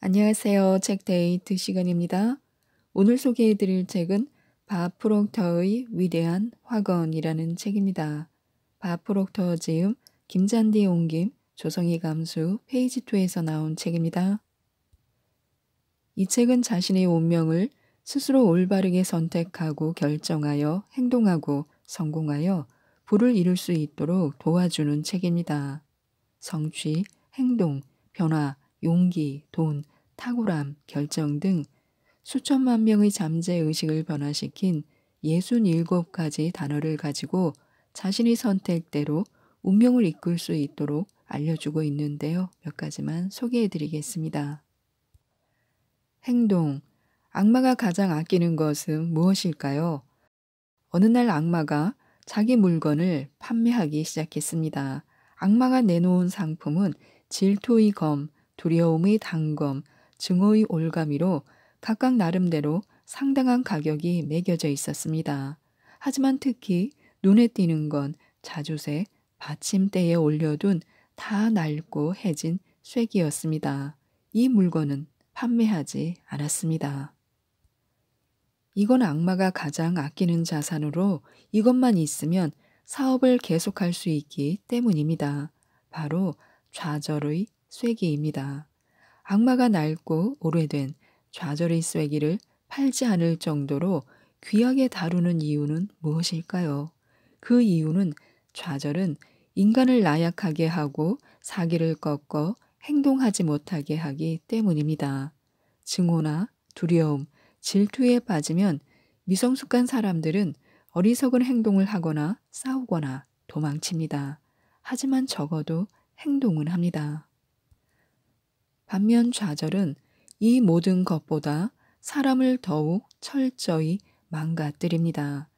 안녕하세요. 책데이트 시간입니다. 오늘 소개해드릴 책은 밥 프록터의 위대한 확언이라는 책입니다. 밥 프록터 지음, 김잔디 옮김, 조성희 감수, 페이지 2에서 나온 책입니다. 이 책은 자신의 운명을 스스로 올바르게 선택하고 결정하여 행동하고 성공하여 부를 이룰 수 있도록 도와주는 책입니다. 성취, 행동, 변화, 용기, 돈, 탁월함, 결정 등 수천만 명의 잠재의식을 변화시킨 67가지 단어를 가지고 자신의 선택대로 운명을 이끌 수 있도록 알려주고 있는데요. 몇 가지만 소개해 드리겠습니다. 행동. 악마가 가장 아끼는 것은 무엇일까요? 어느 날 악마가 자기 물건을 판매하기 시작했습니다. 악마가 내놓은 상품은 질투의 검, 두려움의 단검, 증오의 올가미로 각각 나름대로 상당한 가격이 매겨져 있었습니다. 하지만 특히 눈에 띄는 건 자주색, 받침대에 올려둔 다 낡고 해진 쐐기였습니다. 이 물건은 판매하지 않았습니다. 이건 악마가 가장 아끼는 자산으로 이것만 있으면 사업을 계속할 수 있기 때문입니다. 바로 좌절의 쐐기입니다. 악마가 낡고 오래된 좌절의 쐐기를 팔지 않을 정도로 귀하게 다루는 이유는 무엇일까요? 그 이유는 좌절은 인간을 나약하게 하고 사기를 꺾어 행동하지 못하게 하기 때문입니다. 증오나 두려움, 질투에 빠지면 미성숙한 사람들은 어리석은 행동을 하거나 싸우거나 도망칩니다. 하지만 적어도 행동은 합니다. 반면 좌절은 이 모든 것보다 사람을 더욱 철저히 망가뜨립니다.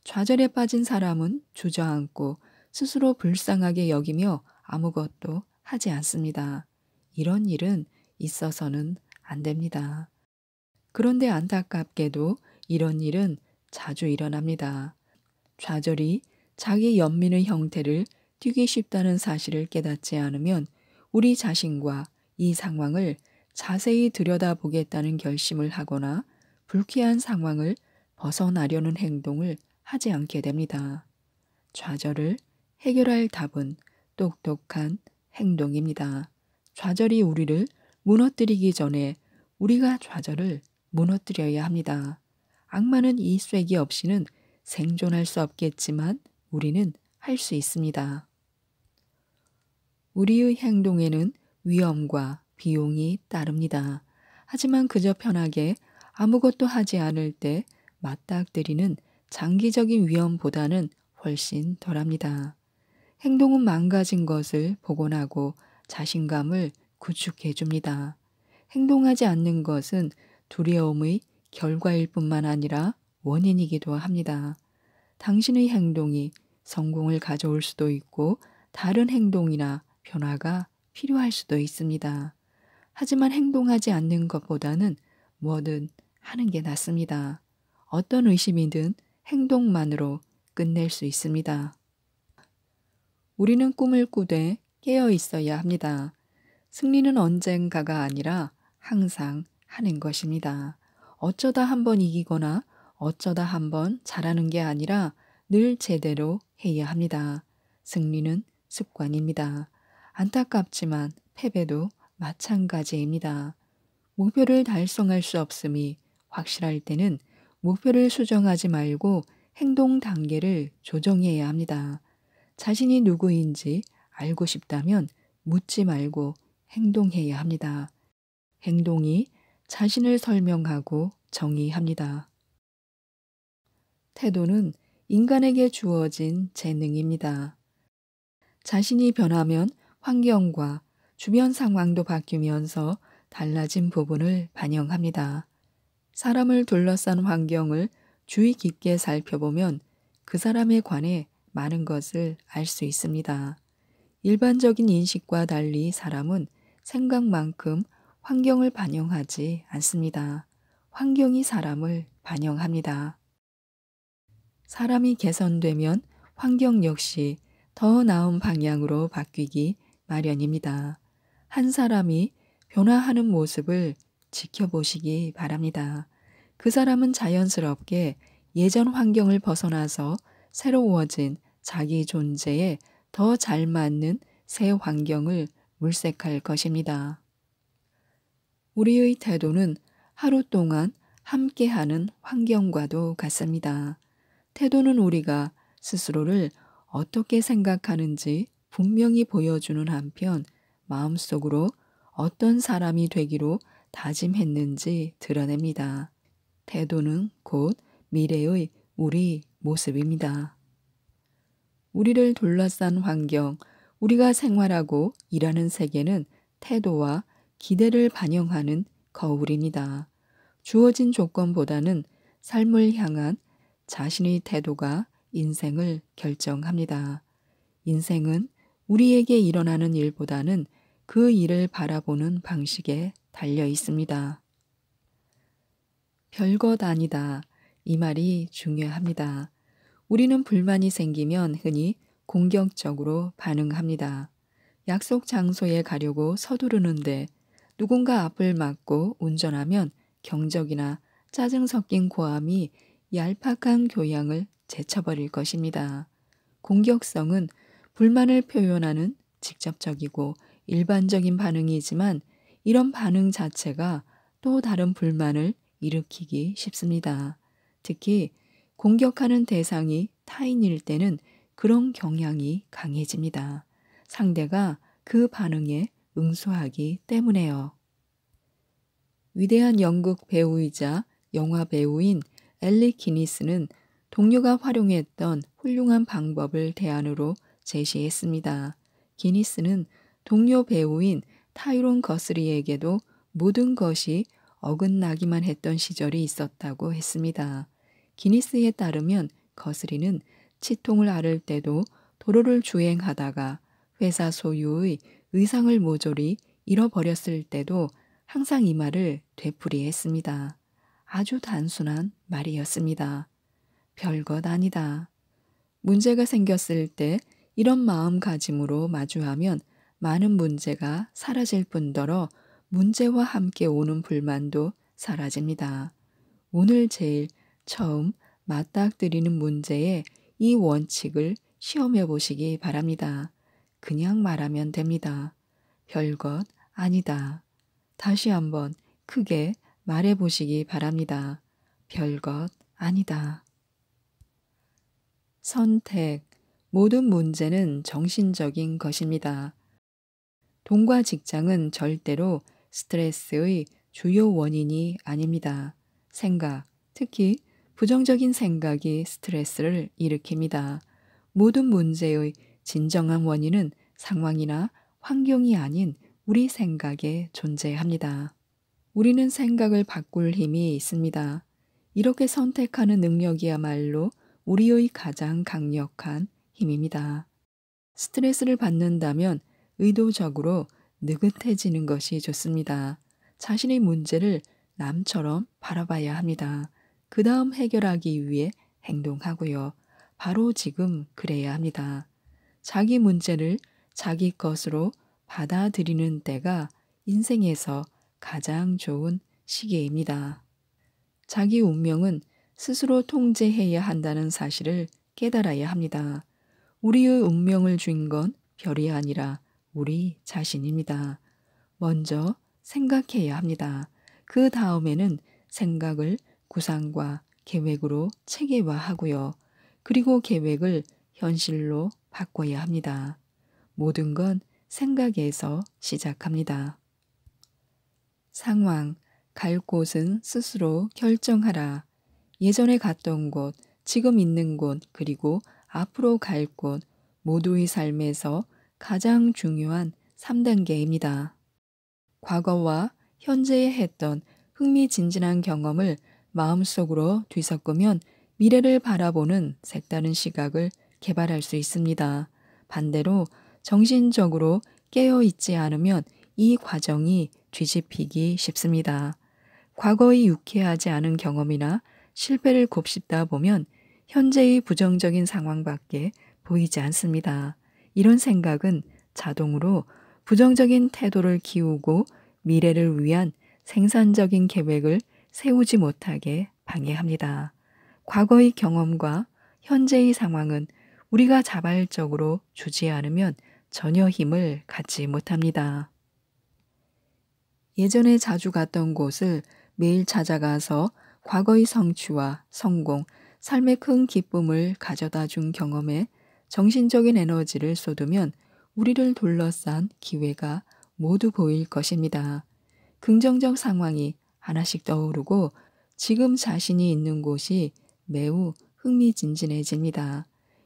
좌절에 빠진 사람은 주저앉고 스스로 불쌍하게 여기며 아무것도 하지 않습니다. 이런 일은 있어서는 안 됩니다. 그런데 안타깝게도 이런 일은 자주 일어납니다. 좌절이 자기 연민의 형태를 띠기 쉽다는 사실을 깨닫지 않으면 우리 자신과 이 상황을 자세히 들여다보겠다는 결심을 하거나 불쾌한 상황을 벗어나려는 행동을 하지 않게 됩니다. 좌절을 해결할 답은 똑똑한 행동입니다. 좌절이 우리를 무너뜨리기 전에 우리가 좌절을 무너뜨려야 합니다. 악마는 이 쐐기 없이는 생존할 수 없겠지만 우리는 할 수 있습니다. 우리의 행동에는 위험과 비용이 따릅니다. 하지만 그저 편하게 아무것도 하지 않을 때 맞닥뜨리는 장기적인 위험보다는 훨씬 덜합니다. 행동은 망가진 것을 복원하고 자신감을 구축해 줍니다. 행동하지 않는 것은 두려움의 결과일 뿐만 아니라 원인이기도 합니다. 당신의 행동이 성공을 가져올 수도 있고 다른 행동이나 변화가 필요할 수도 있습니다. 하지만 행동하지 않는 것보다는 뭐든 하는 게 낫습니다. 어떤 의심이든 행동만으로 끝낼 수 있습니다. 우리는 꿈을 꾸되 깨어 있어야 합니다. 승리는 언젠가가 아니라 항상 하는 것입니다. 어쩌다 한번 이기거나 어쩌다 한번 잘하는 게 아니라 늘 제대로 해야 합니다. 승리는 습관입니다. 안타깝지만 패배도 마찬가지입니다. 목표를 달성할 수 없음이 확실할 때는 목표를 수정하지 말고 행동 단계를 조정해야 합니다. 자신이 누구인지 알고 싶다면 묻지 말고 행동해야 합니다. 행동이 자신을 설명하고 정의합니다. 태도는 인간에게 주어진 재능입니다. 자신이 변하면 환경과 주변 상황도 바뀌면서 달라진 부분을 반영합니다. 사람을 둘러싼 환경을 주의 깊게 살펴보면 그 사람에 관해 많은 것을 알 수 있습니다. 일반적인 인식과 달리 사람은 생각만큼 환경을 반영하지 않습니다. 환경이 사람을 반영합니다. 사람이 개선되면 환경 역시 더 나은 방향으로 바뀌기 마련입니다. 한 사람이 변화하는 모습을 지켜보시기 바랍니다. 그 사람은 자연스럽게 예전 환경을 벗어나서 새로워진 자기 존재에 더 잘 맞는 새 환경을 물색할 것입니다. 우리의 태도는 하루 동안 함께하는 환경과도 같습니다. 태도는 우리가 스스로를 어떻게 생각하는지 분명히 보여주는 한편 마음속으로 어떤 사람이 되기로 다짐했는지 드러냅니다. 태도는 곧 미래의 우리 모습입니다. 우리를 둘러싼 환경, 우리가 생활하고 일하는 세계는 태도와 기대를 반영하는 거울입니다. 주어진 조건보다는 삶을 향한 자신의 태도가 인생을 결정합니다. 인생은 우리에게 일어나는 일보다는 그 일을 바라보는 방식에 달려 있습니다. 별것 아니다. 이 말이 중요합니다. 우리는 불만이 생기면 흔히 공격적으로 반응합니다. 약속 장소에 가려고 서두르는데 누군가 앞을 막고 운전하면 경적이나 짜증 섞인 고함이 얄팍한 교양을 제쳐버릴 것입니다. 공격성은 불만을 표현하는 직접적이고 일반적인 반응이지만 이런 반응 자체가 또 다른 불만을 일으키기 쉽습니다. 특히 공격하는 대상이 타인일 때는 그런 경향이 강해집니다. 상대가 그 반응에 응수하기 때문에요. 위대한 영국 배우이자 영화 배우인 엘리 기니스는 동료가 활용했던 훌륭한 방법을 대안으로 제시했습니다. 기니스는 동료 배우인 타이론 거스리에게도 모든 것이 어긋나기만 했던 시절이 있었다고 했습니다. 기니스에 따르면 거스리는 치통을 앓을 때도 도로를 주행하다가 회사 소유의 의상을 모조리 잃어버렸을 때도 항상 이 말을 되풀이했습니다. 아주 단순한 말이었습니다. 별것 아니다. 문제가 생겼을 때 이런 마음가짐으로 마주하면 많은 문제가 사라질 뿐더러 문제와 함께 오는 불만도 사라집니다. 오늘 제일 처음 맞닥뜨리는 문제에 이 원칙을 시험해 보시기 바랍니다. 그냥 말하면 됩니다. 별것 아니다. 다시 한번 크게 말해 보시기 바랍니다. 별것 아니다. 선택. 모든 문제는 정신적인 것입니다. 돈과 직장은 절대로 스트레스의 주요 원인이 아닙니다. 생각, 특히 부정적인 생각이 스트레스를 일으킵니다. 모든 문제의 진정한 원인은 상황이나 환경이 아닌 우리 생각에 존재합니다. 우리는 생각을 바꿀 힘이 있습니다. 이렇게 선택하는 능력이야말로 우리의 가장 강력한 힘입니다. 스트레스를 받는다면 의도적으로 느긋해지는 것이 좋습니다. 자신의 문제를 남처럼 바라봐야 합니다. 그 다음 해결하기 위해 행동하고요. 바로 지금 그래야 합니다. 자기 문제를 자기 것으로 받아들이는 때가 인생에서 가장 좋은 시기입니다. 자기 운명은 스스로 통제해야 한다는 사실을 깨달아야 합니다. 우리의 운명을 준 건 별이 아니라 우리 자신입니다. 먼저 생각해야 합니다. 그 다음에는 생각을 구상과 계획으로 체계화하고요. 그리고 계획을 현실로 바꿔야 합니다. 모든 건 생각에서 시작합니다. 상황, 갈 곳은 스스로 결정하라. 예전에 갔던 곳, 지금 있는 곳, 그리고 앞으로 갈 곳, 모두의 삶에서 가장 중요한 3단계입니다. 과거와 현재에 했던 흥미진진한 경험을 마음속으로 뒤섞으면 미래를 바라보는 색다른 시각을 개발할 수 있습니다. 반대로 정신적으로 깨어있지 않으면 이 과정이 뒤집히기 쉽습니다. 과거의 유쾌하지 않은 경험이나 실패를 곱씹다 보면 현재의 부정적인 상황밖에 보이지 않습니다. 이런 생각은 자동으로 부정적인 태도를 키우고 미래를 위한 생산적인 계획을 세우지 못하게 방해합니다. 과거의 경험과 현재의 상황은 우리가 자발적으로 주지 않으면 전혀 힘을 갖지 못합니다. 예전에 자주 갔던 곳을 매일 찾아가서 과거의 성취와 성공, 삶의 큰 기쁨을 가져다 준 경험에 정신적인 에너지를 쏟으면 우리를 둘러싼 기회가 모두 보일 것입니다. 긍정적 상황이 하나씩 떠오르고 지금 자신이 있는 곳이 매우 흥미진진해집니다.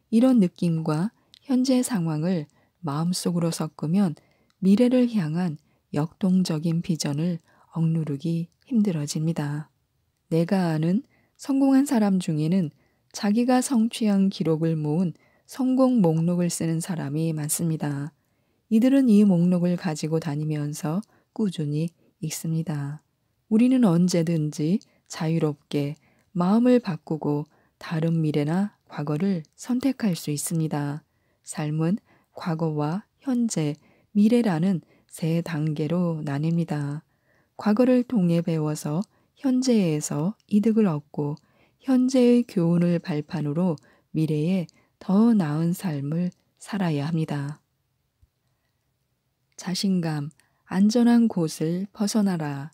이런 느낌과 현재 상황을 마음속으로 섞으면 미래를 향한 역동적인 비전을 억누르기 힘들어집니다. 내가 아는 성공한 사람 중에는 자기가 성취한 기록을 모은 성공 목록을 쓰는 사람이 많습니다. 이들은 이 목록을 가지고 다니면서 꾸준히 읽습니다. 우리는 언제든지 자유롭게 마음을 바꾸고 다른 미래나 과거를 선택할 수 있습니다. 삶은 과거와 현재, 미래라는 세 단계로 나뉩니다. 과거를 통해 배워서 현재에서 이득을 얻고 현재의 교훈을 발판으로 미래에 더 나은 삶을 살아야 합니다. 자신감, 안전한 곳을 벗어나라.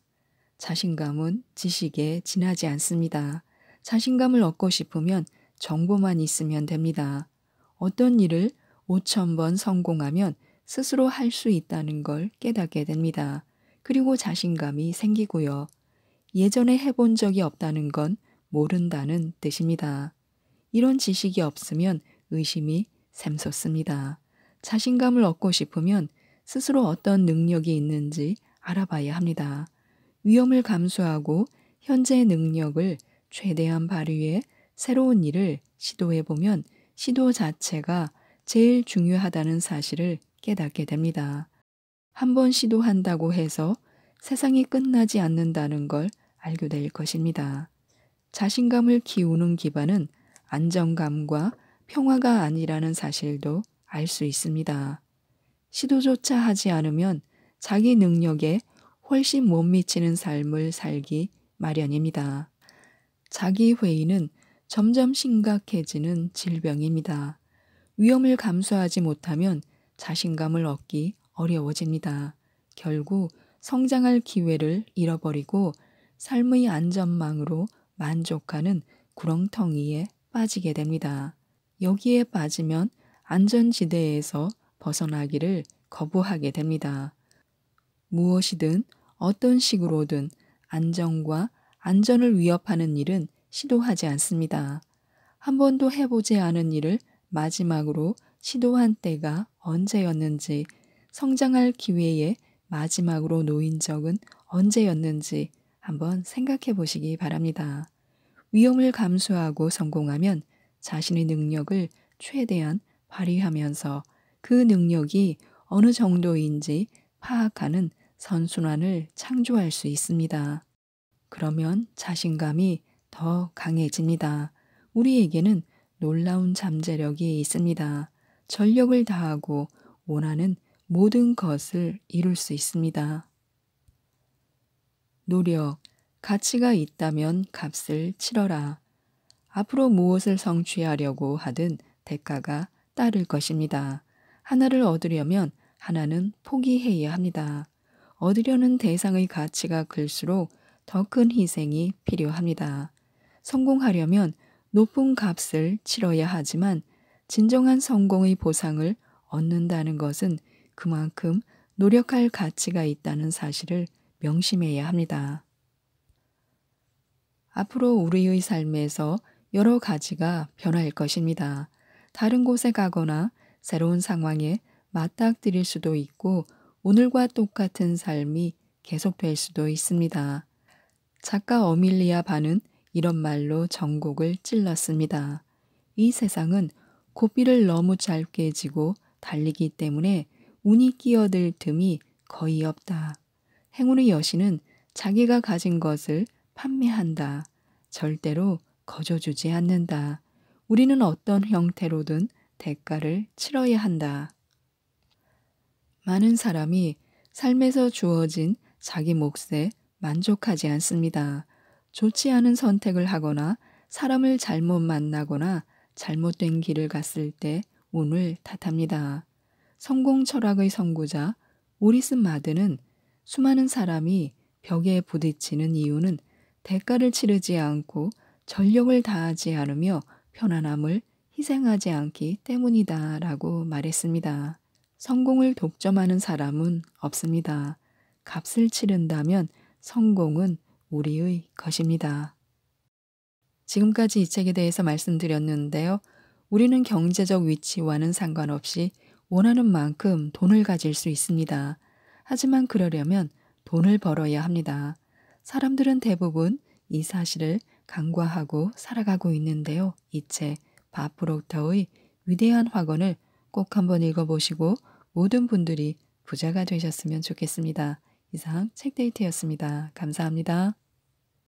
자신감은 지식에 지나지 않습니다. 자신감을 얻고 싶으면 정보만 있으면 됩니다. 어떤 일을 5,000번 성공하면 스스로 할 수 있다는 걸 깨닫게 됩니다. 그리고 자신감이 생기고요. 예전에 해본 적이 없다는 건 모른다는 뜻입니다. 이런 지식이 없으면 의심이 샘솟습니다. 자신감을 얻고 싶으면 스스로 어떤 능력이 있는지 알아봐야 합니다. 위험을 감수하고 현재의 능력을 최대한 발휘해 새로운 일을 시도해보면 시도 자체가 제일 중요하다는 사실을 깨닫게 됩니다. 한번 시도한다고 해서 세상이 끝나지 않는다는 걸 알게 될 것입니다. 자신감을 키우는 기반은 안정감과 평화가 아니라는 사실도 알 수 있습니다. 시도조차 하지 않으면 자기 능력에 훨씬 못 미치는 삶을 살기 마련입니다. 자기 회의는 점점 심각해지는 질병입니다. 위험을 감수하지 못하면 자신감을 얻기 어려워집니다. 결국 성장할 기회를 잃어버리고 삶의 안전망으로 만족하는 구렁텅이에 빠지게 됩니다. 여기에 빠지면 안전지대에서 벗어나기를 거부하게 됩니다. 무엇이든 어떤 식으로든 안정과 안전을 위협하는 일은 시도하지 않습니다. 한 번도 해보지 않은 일을 마지막으로 시도한 때가 언제였는지, 성장할 기회에 마지막으로 놓인 적은 언제였는지 한번 생각해 보시기 바랍니다. 위험을 감수하고 성공하면 자신의 능력을 최대한 발휘하면서 그 능력이 어느 정도인지 파악하는 선순환을 창조할 수 있습니다. 그러면 자신감이 더 강해집니다. 우리에게는 놀라운 잠재력이 있습니다. 전력을 다하고 원하는 모든 것을 이룰 수 있습니다. 노력, 가치가 있다면 값을 치러라. 앞으로 무엇을 성취하려고 하든 대가가 따를 것입니다. 하나를 얻으려면 하나는 포기해야 합니다. 얻으려는 대상의 가치가 클수록 더 큰 희생이 필요합니다. 성공하려면 높은 값을 치러야 하지만 진정한 성공의 보상을 얻는다는 것은 그만큼 노력할 가치가 있다는 사실을 명심해야 합니다. 앞으로 우리의 삶에서 여러 가지가 변할 것입니다. 다른 곳에 가거나 새로운 상황에 맞닥뜨릴 수도 있고 오늘과 똑같은 삶이 계속될 수도 있습니다. 작가 어밀리아 반은 이런 말로 전곡을 찔렀습니다. 이 세상은 고삐를 너무 짧게 지고 달리기 때문에 운이 끼어들 틈이 거의 없다. 행운의 여신은 자기가 가진 것을 판매한다. 절대로 거저주지 않는다. 우리는 어떤 형태로든 대가를 치러야 한다. 많은 사람이 삶에서 주어진 자기 몫에 만족하지 않습니다. 좋지 않은 선택을 하거나 사람을 잘못 만나거나 잘못된 길을 갔을 때 운을 탓합니다. 성공 철학의 선구자 오리스 마드는 수많은 사람이 벽에 부딪히는 이유는 대가를 치르지 않고 전력을 다하지 않으며 편안함을 희생하지 않기 때문이다라고 말했습니다. 성공을 독점하는 사람은 없습니다. 값을 치른다면 성공은 우리의 것입니다. 지금까지 이 책에 대해서 말씀드렸는데요. 우리는 경제적 위치와는 상관없이 원하는 만큼 돈을 가질 수 있습니다. 하지만 그러려면 돈을 벌어야 합니다. 사람들은 대부분 이 사실을 간과하고 살아가고 있는데요. 이 책 밥 프록터의 위대한 확언을 꼭 한번 읽어보시고 모든 분들이 부자가 되셨으면 좋겠습니다. 이상 책데이트였습니다. 감사합니다.